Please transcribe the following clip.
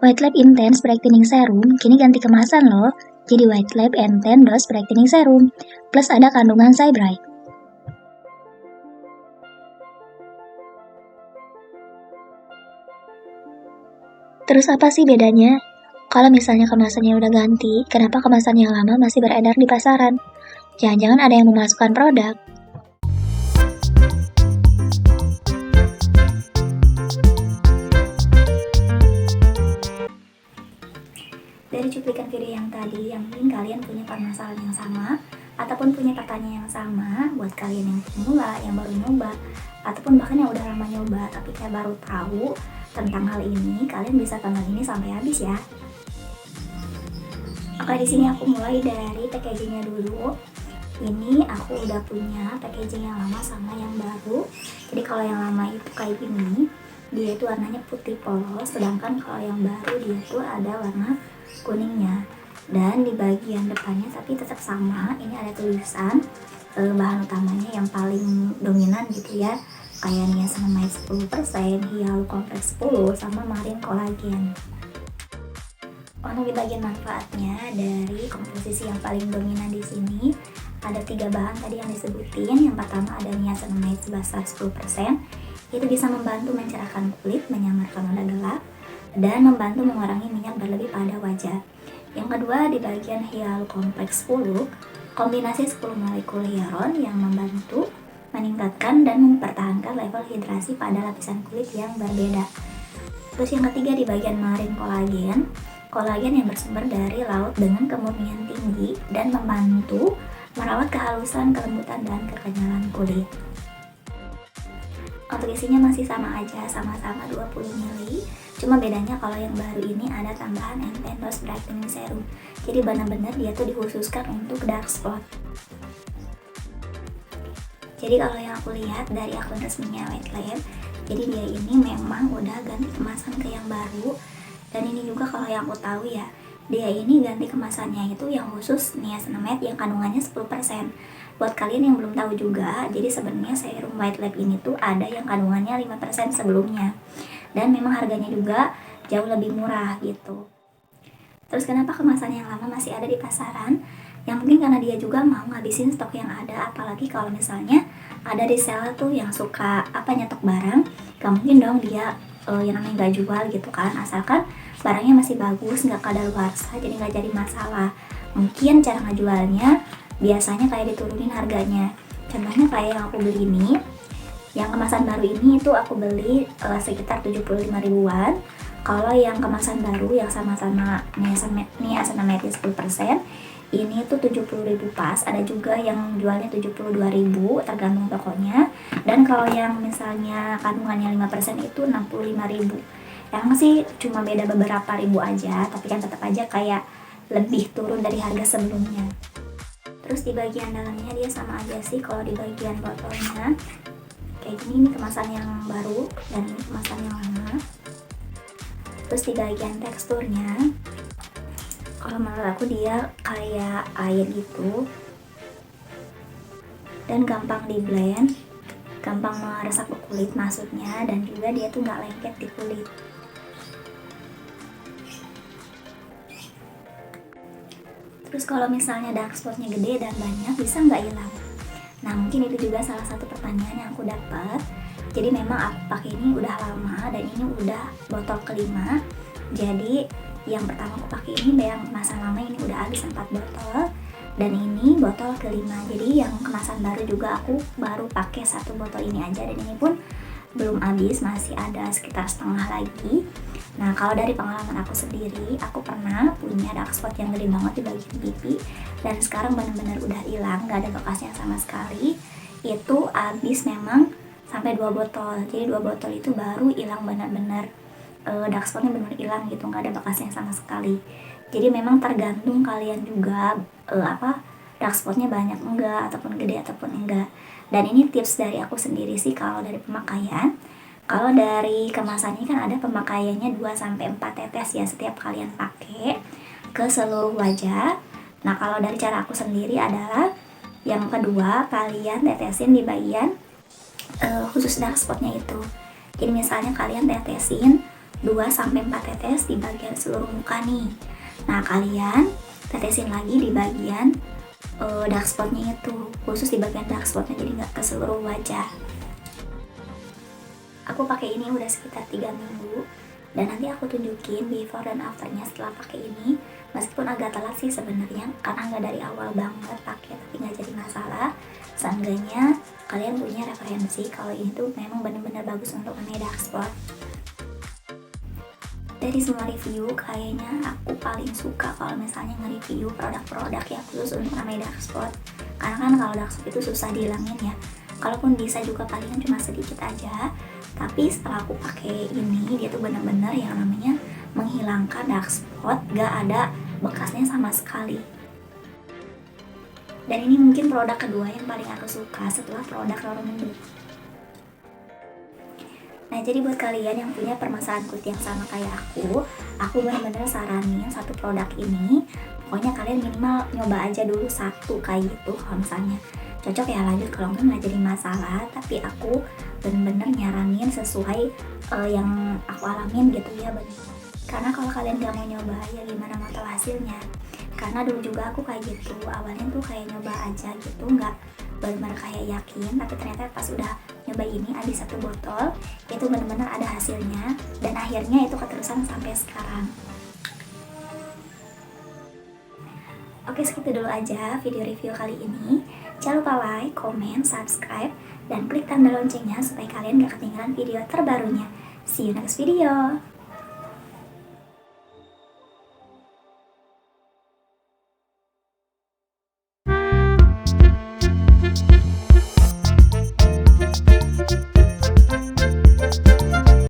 White Lab Intense Brightening Serum kini ganti kemasan loh, jadi White Lab Intense Dose Brightening Serum, plus ada kandungan Cybright. Terus apa sih bedanya? Kalau misalnya kemasannya udah ganti, kenapa kemasan yang lama masih beredar di pasaran? Jangan-jangan ada yang memasukkan produk. Dari cuplikan video yang tadi, yang mungkin kalian punya permasalahan yang sama ataupun punya pertanyaan yang sama, buat kalian yang pemula, yang baru nyoba, ataupun bahkan yang udah lama nyoba tapi kayak baru tahu tentang hal ini, kalian bisa tonton ini sampai habis ya. Oke, di sini aku mulai dari packagingnya dulu. Ini aku udah punya packaging yang lama sama yang baru. Jadi kalau yang lama itu kayak gini, dia itu warnanya putih polos, sedangkan kalau yang baru dia itu ada warna kuningnya. Dan di bagian depannya tapi tetap sama, ini ada tulisan bahan utamanya yang paling dominan gitu ya, kayak niacinamide 10%, Hyaluronic 10, sama Marine Collagen. Untuk di bagian manfaatnya, dari komposisi yang paling dominan di sini ada 3 bahan tadi yang disebutin. Yang pertama ada niacinamide sebesar 10%, itu bisa membantu mencerahkan kulit, menyamarkan noda gelap, dan membantu mengurangi minyak berlebih pada wajah. Yang kedua di bagian Hyaluronic 10, kombinasi 10 molekul hyaluron yang membantu meningkatkan dan mempertahankan level hidrasi pada lapisan kulit yang berbeda. Terus yang ketiga di bagian Marine Collagen, kolagen yang bersumber dari laut dengan kemurnian tinggi dan membantu merawat kehalusan, kelembutan, dan kekenyalan kulit. Untuk isinya masih sama aja, sama-sama 20 ml. Cuma bedanya kalau yang baru ini ada tambahan Intense Dose Brightening Serum. Jadi benar-benar dia tuh dikhususkan untuk dark spot. Jadi kalau yang aku lihat dari akun resminya White Lab, jadi dia ini memang udah ganti kemasan ke yang baru. Dan ini juga kalau yang aku tahu ya, dia ini ganti kemasannya itu yang khusus niacinamide yang kandungannya 10%. Buat kalian yang belum tahu juga, jadi sebenarnya serum White Lab ini tuh ada yang kandungannya 5% sebelumnya. Dan memang harganya juga jauh lebih murah gitu. Terus kenapa kemasan yang lama masih ada di pasaran? Yang mungkin karena dia juga mau ngabisin stok yang ada, apalagi kalau misalnya ada reseller tuh yang suka nyetok barang, gak mungkin dong dia yang namanya gak jual gitu kan, asalkan barangnya masih bagus, gak kadaluarsa, jadi gak jadi masalah. Mungkin cara ngejualnya biasanya kayak diturunin harganya. Contohnya kayak yang aku beli ini, yang kemasan baru ini itu aku beli sekitar 75 ribuan. Kalau yang kemasan baru yang sama-sama niacinamide 10%, ini tuh 70 ribu pas. Ada juga yang jualnya 72 ribu, tergantung tokonya. Dan kalau yang misalnya kandungannya 5% itu 65 ribu. Yang sih cuma beda beberapa ribu aja, tapi kan tetap aja kayak lebih turun dari harga sebelumnya. Terus di bagian dalamnya dia sama aja sih. Kalau di bagian botolnya kayak gini, ini kemasan yang baru dan ini kemasan yang lama. Terus di bagian teksturnya, kalau menurut aku dia kayak air gitu dan gampang di blend, gampang meresap ke kulit maksudnya, dan juga dia tuh nggak lengket di kulit. Terus kalau misalnya dark spotnya gede dan banyak, bisa nggak hilang? Nah mungkin itu juga salah satu pertanyaan yang aku dapat. Jadi memang aku pakai ini udah lama dan ini udah botol kelima. Jadi yang pertama aku pakai ini, yang kemasan lama ini udah habis 4 botol, dan ini botol kelima. Jadi yang kemasan baru juga aku baru pakai 1 botol ini aja, dan ini pun belum habis, masih ada sekitar setengah lagi. Nah kalau dari pengalaman aku sendiri, aku pernah punya dark spot yang gede banget di bagian pipi, dan sekarang benar-benar udah hilang, gak ada bekasnya sama sekali. Itu habis memang sampai 2 botol. Jadi 2 botol itu baru hilang benar-benar, dark spotnya benar-benar hilang gitu, nggak ada bekasnya sama sekali. Jadi memang tergantung kalian juga dark spotnya banyak enggak, ataupun gede ataupun enggak. Dan ini tips dari aku sendiri sih kalau dari pemakaian. Kalau dari kemasannya kan ada pemakaiannya 2-4 tetes ya setiap kalian pakai ke seluruh wajah. Nah kalau dari cara aku sendiri adalah yang kedua, kalian tetesin di bagian khusus dark spotnya itu. Jadi misalnya kalian tetesin 2-4 tetes di bagian seluruh muka nih. Nah kalian tetesin lagi di bagian dark spotnya itu, khusus di bagian dark spotnya, jadi nggak ke seluruh wajah. Aku pakai ini udah sekitar 3 minggu, dan nanti aku tunjukin before dan afternya setelah pakai ini. Meskipun agak telat sih sebenarnya, karena nggak dari awal banget pakai, tapi nggak jadi masalah. Seenggaknya kalian punya referensi kalau ini tuh memang benar-benar bagus untuk mengenai dark spot. Dari semua review, kayaknya aku paling suka kalau misalnya nge-review produk-produk yang khusus untuk mengenai dark spot. Karena kan kalau dark spot itu susah dihilangin ya. Kalaupun bisa juga palingan cuma sedikit aja. Tapi setelah aku pakai ini, dia tuh benar-benar yang namanya menghilangkan dark spot, gak ada bekasnya sama sekali. Dan ini mungkin produk kedua yang paling aku suka setelah produk Loromen. Nah jadi buat kalian yang punya permasalahan kulit yang sama kayak aku benar-benar saranin satu produk ini. Pokoknya kalian minimal nyoba aja dulu satu kayak gitu. Kalau misalnya cocok ya lanjut, kalau enggak nggak jadi masalah. Tapi aku benar-benar nyaranin sesuai yang aku alamin gitu ya. Karena kalau kalian gak mau nyoba ya gimana mau tahu hasilnya. Karena dulu juga aku kayak gitu, awalnya tuh kayak nyoba aja gitu, nggak benar-benar kayak yakin. Tapi ternyata pas udah nyoba ini habis 1 botol, itu benar-benar ada hasilnya. Dan akhirnya itu keterusan sampai sekarang. Oke, segitu dulu aja video review kali ini. Jangan lupa like, comment, subscribe, dan klik tanda loncengnya supaya kalian gak ketinggalan video terbarunya. See you next video.